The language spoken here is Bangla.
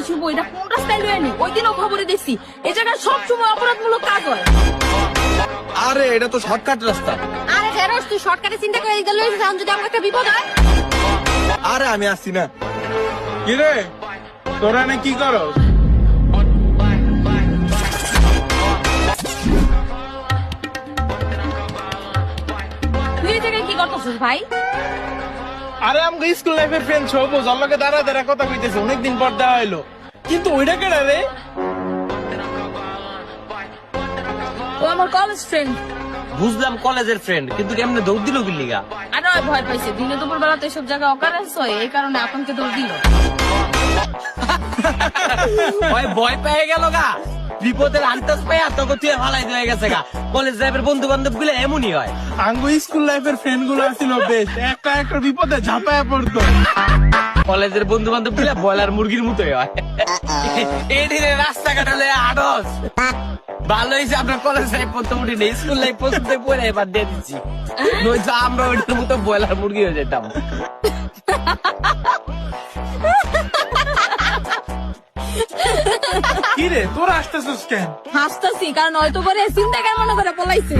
শুভ এটা কোন রাস্তায় লয়ে নি? ওই দিনও খবরে দেখছি এই জায়গায় সবসময় অপরাধমূলক কাজ হয়। আরে এটা তো শর্টকাট রাস্তা। আরে ফেরোজ তুই শর্টকাটে চিন্তা করে এই গেলে যদি আমার একটা বিপদ হয়। আরে আমি আসছি না। কিরে তোরা না কি করো? তুই এই জায়গায় কি করতেছিস ভাই? আরে আমাকে স্কুল লাইফের ফ্রেন্ড ছবো জল্লাকে দাঁড়া দাঁড়া কথা কইতেছে, অনেকদিন পর দেওয়া হইলো। কিন্তু ওইটা কেডা রে? ও আমার কলেজ ফ্রেন্ড। বুঝলাম কলেজের ফ্রেন্ড, কিন্তু কেমনে দৌড় দিল কি লিগা? আরে ওই ভয় পাইছে, দিনে দুপুর বেলা তো এসব জায়গায় অকারেন্স হয়, এই কারণে আপনাকে দৌড় দিল। ওই ভয় পেয়ে গেল গা, বিপদের আন্তাজ পেয়ে তোকে তুই ভালাই হয়ে গেছে গা। কলেজ লাইফের বন্ধু বান্ধব গুলো এমনই হয়। আঙ্গু স্কুল লাইফের ফ্রেন্ড গুলো ছিল বেশ, একটা একটা বিপদে ঝাঁপায়া পড়তো। কলেজের বন্ধু বান্ধব গুলো বয়লার মুরগির মতোই হয়। এই দিনে রাস্তাঘাট হলে আড়স। ভালো হয়েছে আপনার কলেজ লাইফ পর্যন্ত উঠি নেই, স্কুল লাইফ পর্যন্ত পড়ে এবার দিয়ে দিচ্ছি। নয়তো আমরা ওইটার মতো বয়লার মুরগি হয়ে যেতাম। কি রে তোরা আসতেছিস কেন? হাসতেছি কারণ হয়তো করে চিন্তা কেন মনে করে পলাইছে।